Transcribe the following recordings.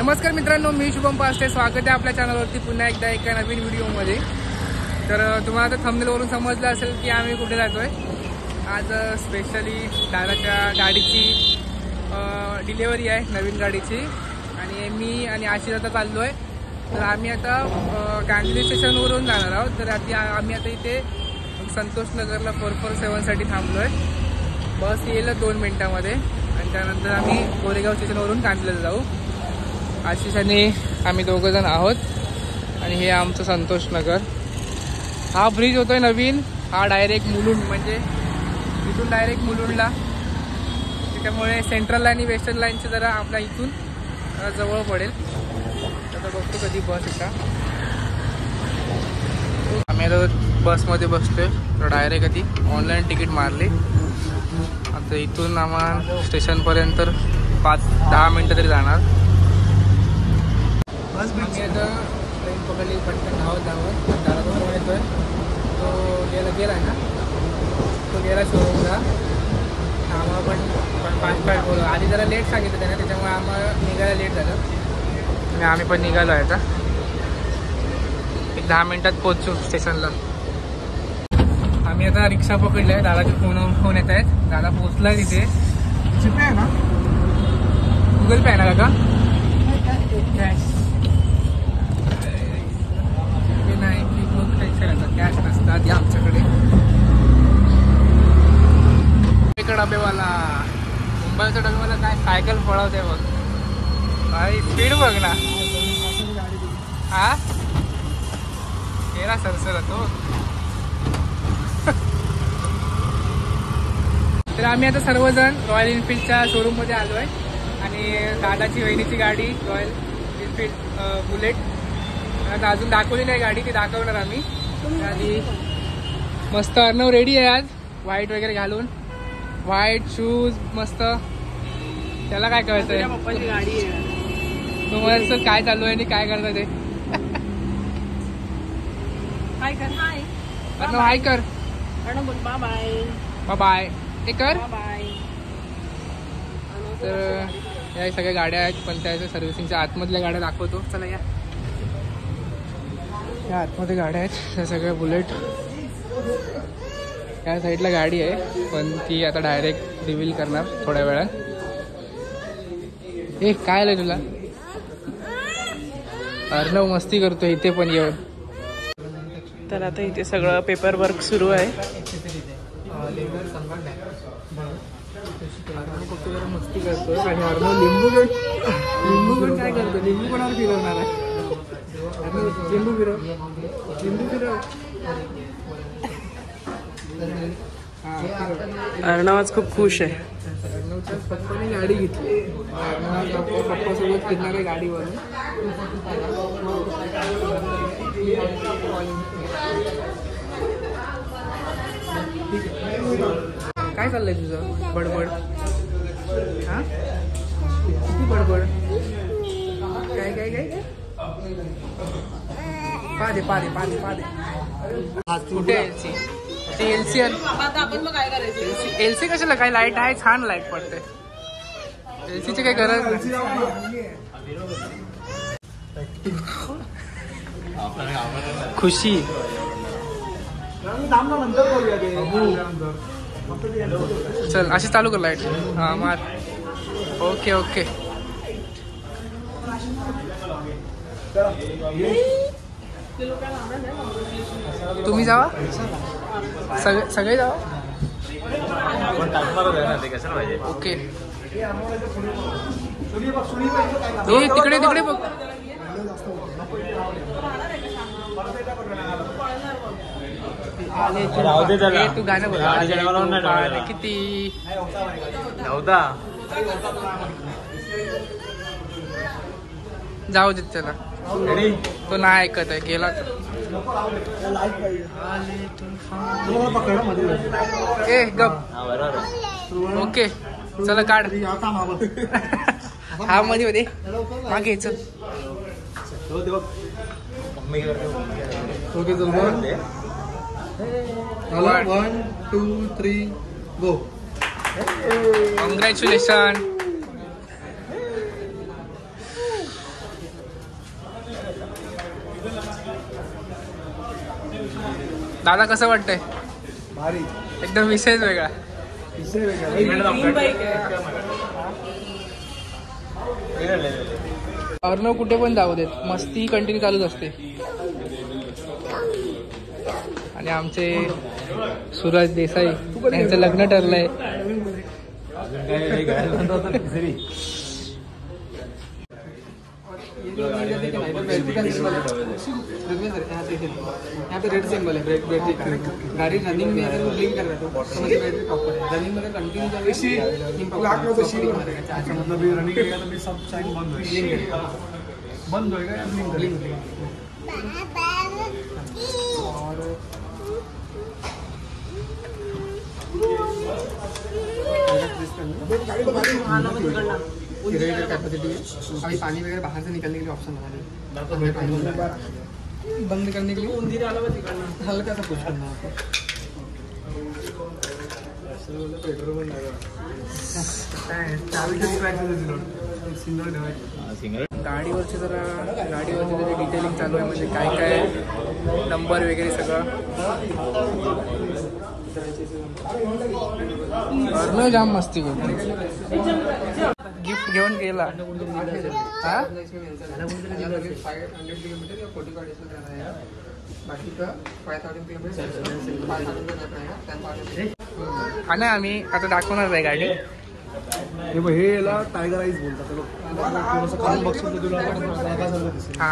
नमस्कार मित्रांनो, मी शुभम पास्टे. स्वागत आहे आपल्या चॅनलवरती पुन्हा एकदा एका नवीन व्हिडिओमध्ये. तर तुम्हाला आता थंबनेलवरून समजलं असेल की आम्ही कुठे जातोय. आज स्पेशली दादाच्या गाडीची डिलेवरी आहे, नवीन गाडीची. आणि मी आणि आशिष आता चाललो आहे. तर आम्ही आता गांधी स्टेशनवरून जाणार आहोत. तर आम्ही आता इथे संतोष नगरला 447साठी थांबलो आहे. बस येईल 2 मिनिटांमध्ये आणि त्यानंतर आम्ही गोरेगाव स्टेशनवरून कांदल्याला जाऊ. आशिष आणि आम्ही दोघंजण आहोत. आणि हे आमचं संतोष नगर. हा ब्रिज होतोय नवीन. हा डायरेक्ट मुलुंड, म्हणजे इथून डायरेक्ट मुलुंडला. त्याच्यामुळे सेंट्रल लाईन आणि वेस्टर्न लाईनची जरा आपल्या इथून जवळ पडेल. आता बघतो कधी बस येता. आम्ही आता बसमध्ये बसतोय. तर डायरेक्ट आधी ऑनलाईन तिकीट मारली. आता इथून आम्हाला स्टेशनपर्यंत 5-10 मिनटं तरी जाणार. आम्ही आता ट्रेन पकडली, पटकन धावत दाराजवळ येतोय. तो गेला ना, तो गेला शोरूमला. आम्हाला पण 5 बोलू. आधी जरा लेट सांगितलं त्याने, त्याच्यामुळे आम्हाला निघायला लेट झालं. आणि आम्ही पण निघालो आहे. आता 10 मिनटात पोहोचू स्टेशनला. आम्ही आता रिक्षा पकडली आहे. दादाचे फोन येत आहेत. दादा पोहोचला आहे तिथे. जीपे आहे ना, गुगल पे आहे ना काका? कॅश नाही, कॅश नसतात आमच्याकडे. डबेवाला, मुंबईचा डबेवाला काय सायकल पळवते बघ. भाई स्पीड बघ ना. हा तेरा सरसर तो. तर आम्ही आता सर्वजण रॉयल एनफिल्डच्या शोरूममध्ये आलो आहे. आणि दादाची वहिनीची गाडी रॉयल एनफिल्ड बुलेट. आता अजून दाखवली नाही गाडी, ती दाखवणार आम्ही. आधी मस्त अर्णव रेडी आहे आज, व्हाईट वगैरे घालून. व्हाईट शूज मस्त. त्याला काय कळतंय, पप्पाची गाडी आहे. तुम्हाला काय चालू आहे आणि काय करता ते. हाय कर. हाय अर्णव, हाय कर. अर्णव बोल बाय बाय. बाय हे कर. बाय. तर या सगळ्या गाड्या आहेत, पण त्याच्या सर्व्हिसिंगच्या आतमधल्या गाड्या दाखवतो. चला या आतमध्ये गाड्या आहेत त्या सगळ्या बुलेट. या साईडला गाडी आहे, पण ती आता डायरेक्ट रिव्हील करणार थोड्या वेळात. ए काय आलंय तुला? अर्णव मस्ती करतो इथे पण येऊन. तर आता इथे सगळं पेपर वर्क सुरू आहे. फक्त जरा मस्ती करतोय. आणि अर्णव लिंबू घेऊन काय करतो, लिंबू कोणावर फिरवणार आहे. लिंबू फिरव. अर्णव आज खूप खुश आहे. अर्णवच्या पप्पाने गाडी घेतली. पप्पासोबत फिरणार आहे गाडीवरून. काय चाललंय तुझं बडबड? हा किती बडबड? काय पादे कुठे एलसी एलसी कशाला? काय लाईट आहे, छान लाईट पडते. एलसीची काही गरज नाही. खुशी चल अशी चालू कर लाईट. हा मार. Okay okay. तुम्ही जावा, सगळे जावा. ओके. तिकडे बघ. तू गाणं बघ. किती जाऊ देत त्याला. तो नाही ऐकत आहे, गेला. ए गप. ओके चला काढ. हा मध्ये मध्ये मागे चल. ओके चल. 1 2 3 गो. कॉंग्रॅच्युलेशन. दादा कसं वाटतंय? भारी एकदम विषयच वेगळा. अर्णव कुठे पण जाऊ देत, मस्ती कंटिन्यू चालूच असते. आणि आमचे सूरज देसाई यांचं लग्न ठरलंय. यहाँ पे रेड सिंबल है बैटरी का. गाड़ी रनिंग में अगर वो ब्लिंक कर रहा है तो समझिए बैटरी प्रॉपर है. रनिंग में अगर कंटिन्यू चल रही है मतलब रनिंग करेगा तो सब साइन बंद होएगा. बंद होएगा या ब्लिंक कैपेसिटी है. अभी पानी वगैरह बाहर से निकलने के लिए ऑप्शन बना दिया. पानी बंद करने के लिए हल्का सा पुश करना है. गाडीवरची जरा डिटेलिंग चालू आहे, म्हणजे काय काय नंबर वगैरे सगळं. अर्णव जाम मस्ती करतो. गिफ्ट घेऊन गेला. हा 500 किलोमीटर या 45 डेज में जाना है. बाकी का 5000 किलोमीटर 5000 का जाना है. 10,000. हा ना, आम्ही आता दाखवणार आहे गाडी. हे बघ, हे याला टायगर आईज बोलतात. थोडंसं खाली बघशील तर तुला नागासारखं दिसेल. हा,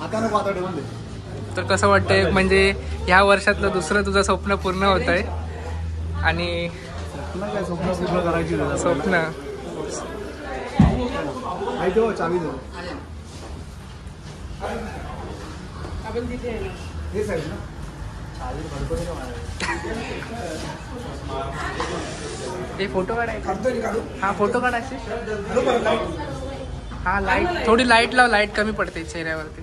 आता नको, आता ठेवून दे. तर कसं वाटतंय, म्हणजे ह्या वर्षातलं दुसरं तुझं स्वप्न पूर्ण होत आहे. आणि तुला काय स्वप्न पूर्ण करायची स्वप्न आई देऊ, चावी देऊ. हे साईड ना हे फोटो काढायचे. हा फोटो काढायचे. हा लाईट, थोडी लाईट लाव, लाईट कमी पडते चेहऱ्यावरती.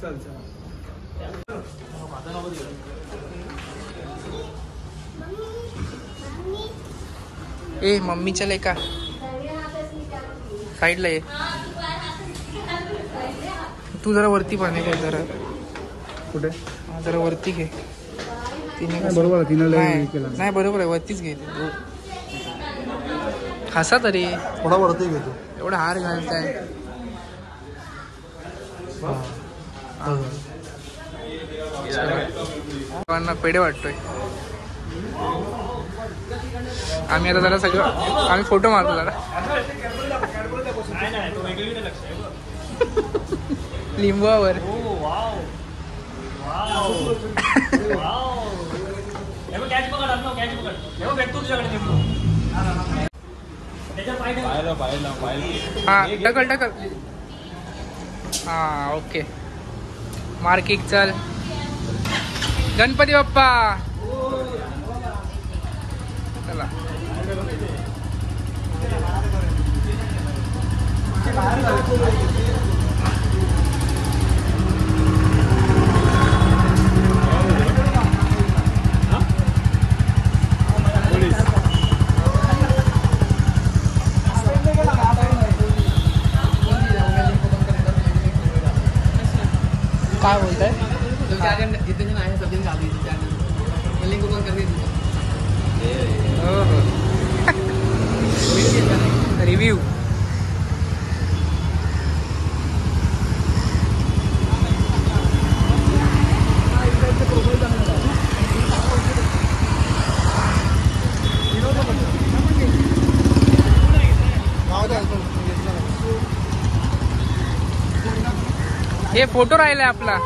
चल चल. ए मम्मीच्या लेका साईडला ये. तू जरा वरती पाणी घे जरा. कुठे? हा, जरा वरती घे. तिने कसं- बरोबर आहे, तिने लय नाही केलं. नाही, बरोबर आहे, वरतीच घे. हसा तरी, थोडा वरती घेतो. एवढा हार घालताय. सर्वांना पेढे वाटतोय. आम्ही आता जरा सगळं आम्ही फोटो मारतो जरा. लिंबावर हा, ढकल ढकल. हा, ओके. मार्किक चल. गणपती बाप्पा. चला. काय बोलताय? जितने जन आए हैं सब जन डाल दीजिए चैनल. लिंक ओपन कर दीजिए. रिव्ह्यू. हे फोटो राहिलाय आपला.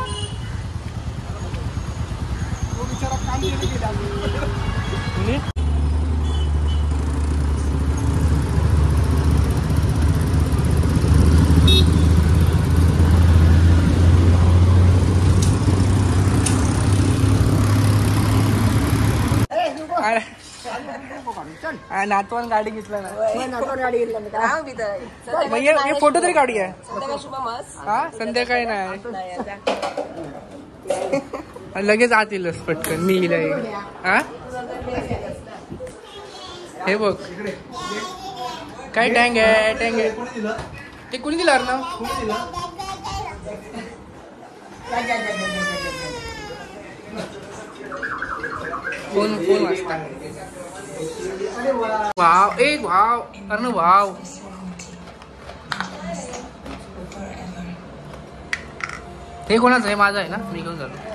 नातवान गाडी घेतला ना. मग हे फोटो तरी काढूया. हा, संध्याकाळी नाही. लगेच आत येईलच पटकन मी येईल. हा हे बघ काय टँग आहे टँग आहे. ते कोणी दिलं अर्णव? फोन फोन वाजता. वाव एक वाव अर्णव वाव. हे कोणाचं आहे? माझं आहे ना, मी घेऊन जातो.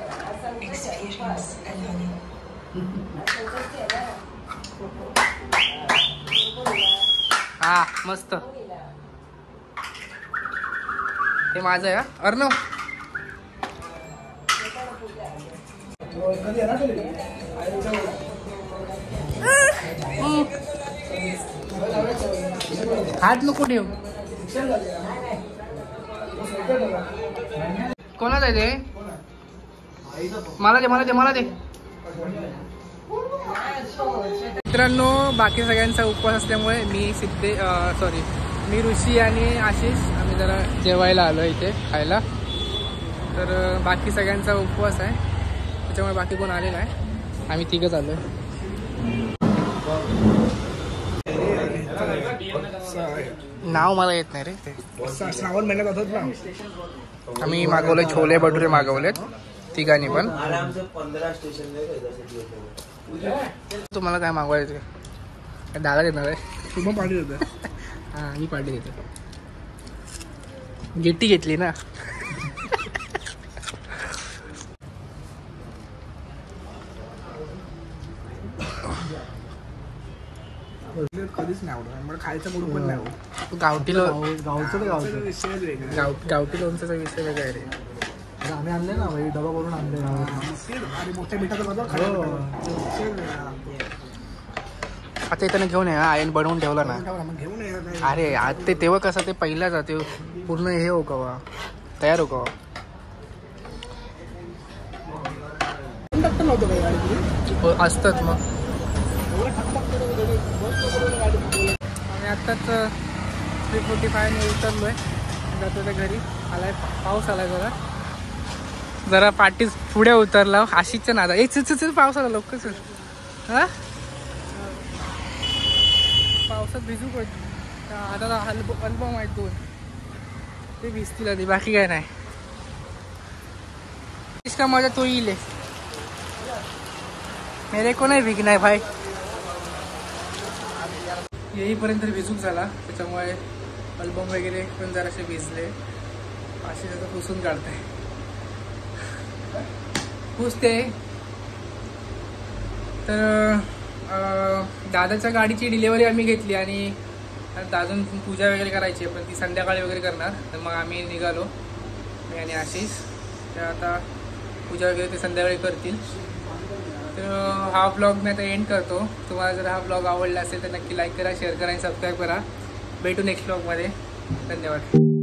हा मस्त. हे माझं आहे अर्णव. हात नको ठेव. कोणाच आहे ते? मला दे मला दे मला दे. मित्रांनो बाकी सगळ्यांचा उपवास असल्यामुळे मी मी ऋषी आणि आशिष आम्ही जरा जेवायला आलो इथे खायला. तर बाकी सगळ्यांचा उपवास आहे त्याच्यामुळे बाकी कोण आले नाही. आम्ही तिघंच आलो. नाव मला येत नाही रे ते. श्रावण महिन्यात होतात ना. आम्ही मागवले छोले भटुरे मागवलेत तिघांनी पण. तुम्हाला काय मागवायचं? दादा देणार आहे. शुभम पाठी देतो. हा मी पार्टी देतो. गिट्टी घेतली ना. कधीच नाही आवडत मला खायचं मूड पण नाही आवडत. गावठी गावचं विषय वेगळा. गावठी लोणचा विषय वेगळा आहे रे. आम्ही आणले ना भाई डबा करून आणले. आणि मोठ्या मिठाचा आता इथं घेऊन ये. आयन बनवून ठेवला ना. घेऊन ये. अरे आज ते तेव्हा कसं ते पहिला जाते पूर्ण हे हो कवा तयार हो कवा. नव्हतं काही असतात मग. आम्ही आत्ताच 345 ने उतरलोय. जातो त्या घरी. आलाय पाऊस आलाय जरा पाठीच पुढे उतरला. आशिषच्या नादा एक चल पाऊस आला लोक चल. हा पावसात भिजू पडतो. आता अल्बम आहेत 2 ते भिजतील आधी. बाकी काय नाही. इसका मजा तो ही ले. मेरे को नाही भीगना है भाई. येईपर्यंत भिजूक झाला त्याच्यामुळे अल्बम वगैरे पण जरासे भिजले. असे त्याचं पुसून काढताय. पुसते. तर दादाच्या गाडीची डिलिव्हरी आम्ही घेतली आणि अजून पूजा वगैरे करायची पण ती संध्याकाळी वगैरे करणार. तर मग आम्ही निघालो मी आणि आशिष. तर आता पूजा वगैरे ते संध्याकाळी करतील. तर हा ब्लॉग मी आता एंड करतो. तुम्हाला जर हा ब्लॉग आवडला असेल तर नक्की लाईक करा, शेअर करा आणि सबस्क्राईब करा. भेटू नेक्स्ट ब्लॉगमध्ये. धन्यवाद.